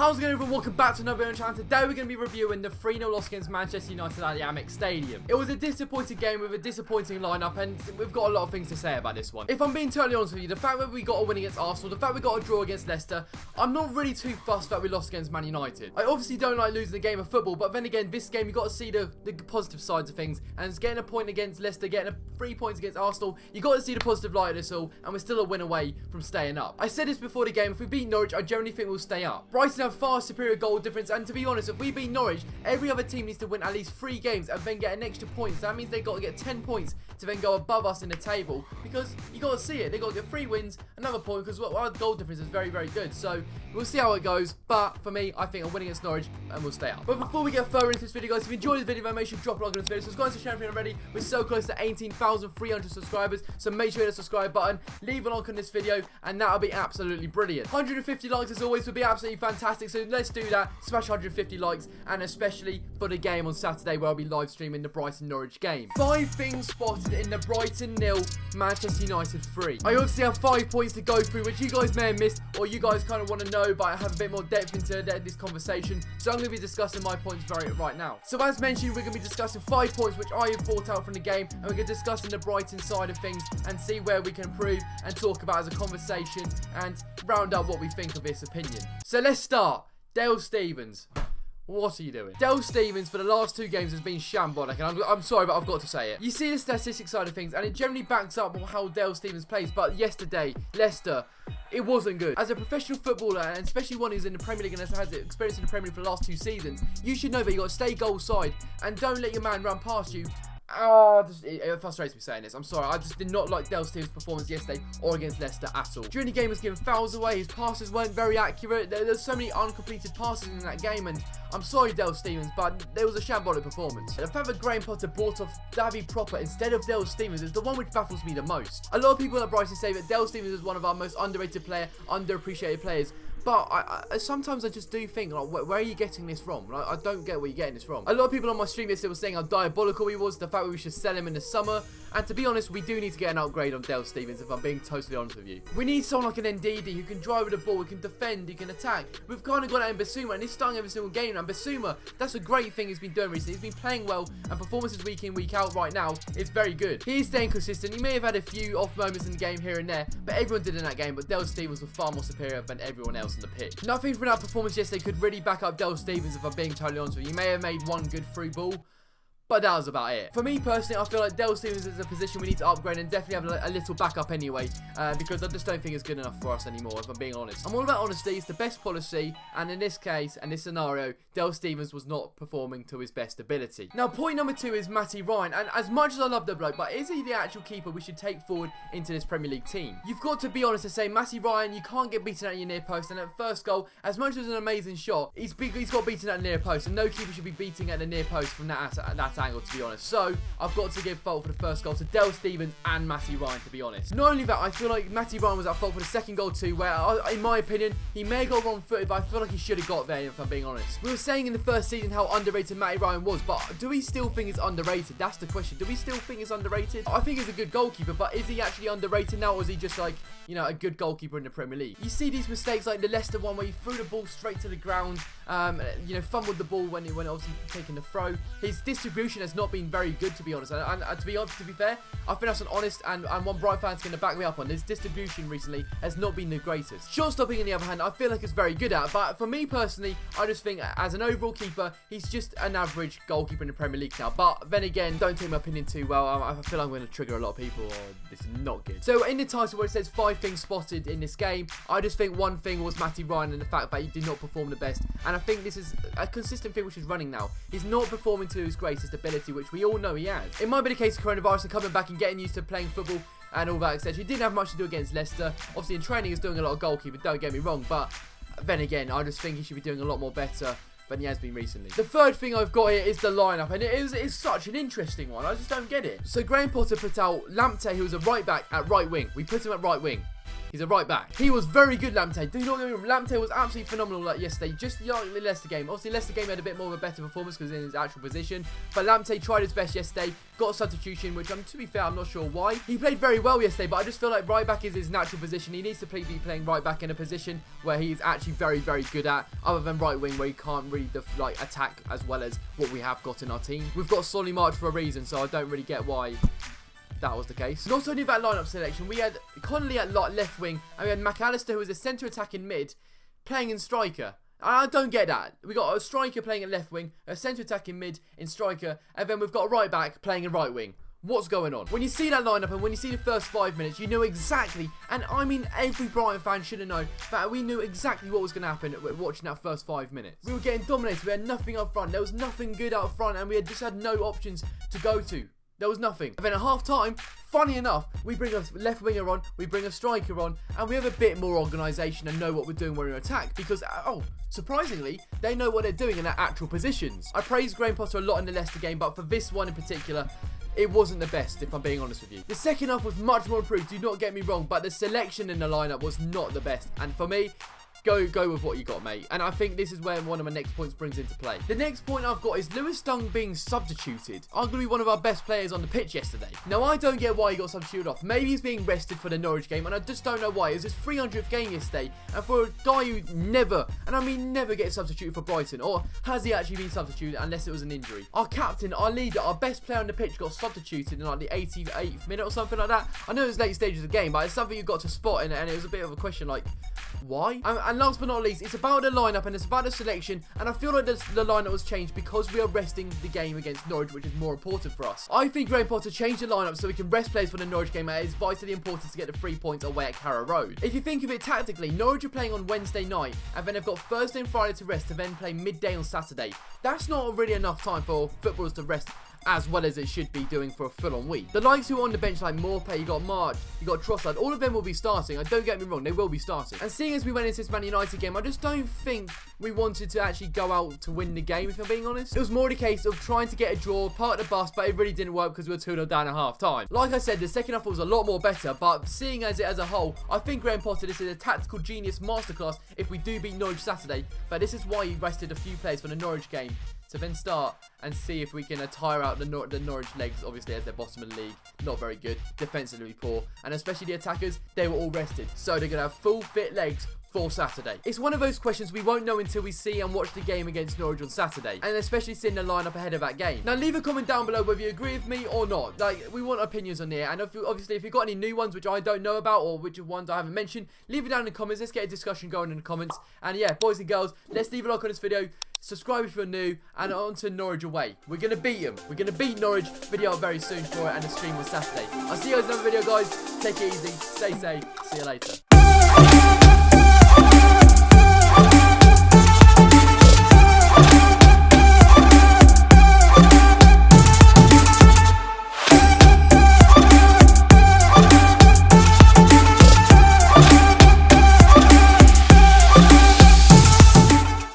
How's it going, everyone? Welcome back to another video on the channel. Today we're going to be reviewing the 3-0 loss against Manchester United at the Amex Stadium. It was a disappointing game with a disappointing lineup, and we've got a lot of things to say about this one. If I'm being totally honest with you, the fact that we got a win against Arsenal, the fact we got a draw against Leicester, I'm not really too fussed that we lost against Man United. I obviously don't like losing a game of football, but then again, this game you got to see the positive sides of things, and it's getting a point against Leicester, getting 3 points against Arsenal. You got to see the positive light of this all, and we're still a win away from staying up. I said this before the game, if we beat Norwich, I generally think we'll stay up. Brighton have far superior goal difference, and to be honest, if we beat Norwich, every other team needs to win at least 3 games and then get an extra point. So that means they got to get 10 points to then go above us in the table, because you got to see it. They got to get 3 wins, another point, because our goal difference is very, very good. So we'll see how it goes, but for me, I think I'm winning against Norwich and we'll stay up. But before we get further into this video, guys, if you enjoyed this video, then make sure you drop a like on this video. Subscribe to the channel if you're not already. We're so close to 18,300 subscribers, so make sure you hit the subscribe button, leave a like on this video, and that'll be absolutely brilliant. 150 likes as always would be absolutely fantastic, so let's do that. Smash 150 likes, and especially for the game on Saturday where I'll be live streaming the Brighton Norwich game. 5 things spotted in the Brighton 0, Manchester United 3. I obviously have 5 points to go through, which you guys may have missed, or you guys kind of want to know, but I have a bit more depth into this conversation, so I'm going to be discussing my points right now. So as mentioned, we're going to be discussing 5 points which I have brought out from the game, and we're going to discuss the Brighton side of things and see where we can improve and talk about as a conversation and round up what we think of this opinion. So let's start. Dale Stephens. What are you doing? Dale Stephens for the last 2 games has been shambolic, and I'm sorry, but I've got to say it. You see the statistics side of things, and it generally backs up how Dale Stephens plays, but yesterday, Leicester, it wasn't good. As a professional footballer, and especially one who's in the Premier League and has had experience in the Premier League for the last 2 seasons, you should know that you got to stay goal side and don't let your man run past you. It frustrates me saying this. I'm sorry. I just did not like Dale Stephens' performance yesterday or against Leicester at all. During the game, he was giving fouls away. His passes weren't very accurate. There's so many uncompleted passes in that game, and I'm sorry, Dale Stephens, but there was a shambolic performance. The fact that Graham Potter brought off Davy Proper instead of Dale Stephens is the one which baffles me the most. A lot of people at Brighton say that Dale Stephens is one of our most underrated underappreciated players. But sometimes I just do think, like, where are you getting this from? Like, I don't get where you're getting this from. A lot of people on my stream yesterday were saying how diabolical he was, the fact that we should sell him in the summer. And to be honest, we do need to get an upgrade on Dale Stephens, if I'm being totally honest with you. We need someone like an NDD who can drive with the ball, who can defend, who can attack. We've kind of got that in Basuma, and he's starting every single game. And Basuma, that's a great thing he's been doing recently. He's been playing well, and performances week in, week out right now, it's very good. He is staying consistent. He may have had a few off moments in the game here and there, but everyone did in that game. But Dale Stephens was far more superior than everyone else on the pitch. Nothing from that performance yesterday could really back up Dale Stephens, if I'm being totally honest with you. He may have made one good through ball, but that was about it. For me personally, I feel like Dale Stephens is a position we need to upgrade and definitely have a little backup anyway, because I just don't think it's good enough for us anymore, if I'm being honest. I'm all about honesty. It's the best policy, and in this case, and this scenario, Dale Stephens was not performing to his best ability. Now, point number 2 is Matty Ryan, and as much as I love the bloke, but is he the actual keeper we should take forward into this Premier League team? You've got to be honest and say, Matty Ryan, you can't get beaten at your near post, and at first goal, as much as it was an amazing shot, he's got beaten at the near post, and no keeper should be beating at the near post from that angle, to be honest. So, I've got to give fault for the first goal to Dale Stephens and Matty Ryan, to be honest. Not only that, I feel like Matty Ryan was at fault for the second goal too, where, in my opinion, he may have got wrong-footed, but I feel like he should have got there, if I'm being honest. We were saying in the first season how underrated Matty Ryan was, but do we still think it's underrated? That's the question. Do we still think it's underrated? I think he's a good goalkeeper, but is he actually underrated now, or is he just like, you know, a good goalkeeper in the Premier League? You see these mistakes like the Leicester one where he threw the ball straight to the ground, you know, fumbled the ball when obviously taking the throw. His distribution has not been very good, to be honest. And to be fair, I think that's an honest and one Bright fan's going to back me up on. His distribution recently has not been the greatest. Short stopping, on the other hand, I feel like it's very good at. But for me personally, I just think as an overall keeper, he's just an average goalkeeper in the Premier League now. But then again, don't take my opinion too well. I feel like I'm going to trigger a lot of people. This is not good. So in the title where it says 5 things spotted in this game, I just think one thing was Matty Ryan and the fact that he did not perform the best. And I think this is a consistent thing which is running now. He's not performing to his greatest ability, which we all know he has. It might be the case of coronavirus and coming back and getting used to playing football and all that, etc. He didn't have much to do against Leicester. Obviously in training he's doing a lot of goalkeeping, don't get me wrong, but then again, I just think he should be doing a lot more better than he has been recently. The third thing I've got here is the lineup, and it's such an interesting one. I just don't get it. So Graham Potter put out Lamptey, who was a right back, at right wing. We put him at right wing. He's a right back. He was very good, Lamptey. Do not get me wrong, Lamptey was absolutely phenomenal yesterday. Just like the Leicester game. Obviously, Leicester game had a bit more of a better performance because in his actual position. But Lamptey tried his best yesterday. Got a substitution, which, to be fair, I'm not sure why. He played very well yesterday, but I just feel like right back is his natural position. He needs to be playing right back in a position where he is actually very, very good at, other than right wing, where he can't really attack as well as what we have got in our team. We've got Solly March for a reason, so I don't really get why that was the case. Not only that lineup selection, we had Connolly at left wing, and we had McAllister, who was a centre attacking mid, playing in striker. I don't get that. We got a striker playing at left wing, a centre attacking mid in striker, and then we've got a right back playing in right wing. What's going on? When you see that lineup and when you see the first 5 minutes, you know exactly, and I mean every Brighton fan should have known, that we knew exactly what was going to happen watching that first 5 minutes. We were getting dominated. We had nothing up front. There was nothing good up front, and we just had no options to go to. There was nothing. And then at half time, funny enough, we bring a left winger on, we bring a striker on, and we have a bit more organisation and know what we're doing when we attack. Because, surprisingly, they know what they're doing in their actual positions. I praised Graham Potter a lot in the Leicester game, but for this one in particular, it wasn't the best, if I'm being honest with you. The second half was much more improved, do not get me wrong, but the selection in the lineup was not the best. And for me, go with what you got, mate. And I think this is where one of my next points brings into play. The next point I've got is Lewis Dung being substituted. Arguably one of our best players on the pitch yesterday. Now, I don't get why he got substituted off. Maybe he's being rested for the Norwich game, and I just don't know why. It was his 300th game yesterday, and for a guy who never, and I mean never, gets substituted for Brighton, or has he actually been substituted unless it was an injury? Our captain, our leader, our best player on the pitch got substituted in like the 88th minute or something like that. I know it was late stages of the game, but it's something you've got to spot in it, and it was a bit of a question like, why? And last but not least, it's about the lineup and it's about the selection, and I feel like the lineup was changed because we are resting the game against Norwich, which is more important for us. I think Graham Potter changed the lineup so we can rest players for the Norwich game, and it is vitally important to get the 3 points away at Carrow Road. If you think of it tactically, Norwich are playing on Wednesday night, and then they've got Thursday and Friday to rest, to then play midday on Saturday. That's not really enough time for footballers to rest as well as it should be doing for a full-on week. The likes who are on the bench like Morpay, you got March, you got Trossard, all of them will be starting. I don't get me wrong, they will be starting. And seeing as we went into this Man United game, I just don't think we wanted to actually go out to win the game, if I'm being honest. It was more the case of trying to get a draw, part of the bus, but it really didn't work because we were 2-0 down at half-time. Like I said, the second half was a lot more better, but seeing as a whole, I think Graham Potter, this is a tactical genius masterclass if we do beat Norwich Saturday, but this is why he rested a few players for the Norwich game, to then start and see if we can tire out the Norwich legs, obviously, as they're bottom of the league. Not very good, defensively poor, and especially the attackers, they were all rested. So they're going to have full fit legs for Saturday. It's one of those questions we won't know until we see and watch the game against Norwich on Saturday, and especially seeing the lineup ahead of that game. Now, leave a comment down below whether you agree with me or not. Like, we want opinions on here, and obviously if you've got any new ones which I don't know about, or which ones I haven't mentioned, leave it down in the comments. Let's get a discussion going in the comments. And yeah, boys and girls, let's leave a like on this video. Subscribe if you're new, and on to Norwich away. We're going to beat them. We're going to beat Norwich. Video up very soon for it, and the stream on Saturday. I'll see you guys in another video, guys. Take it easy. Stay safe. See you later.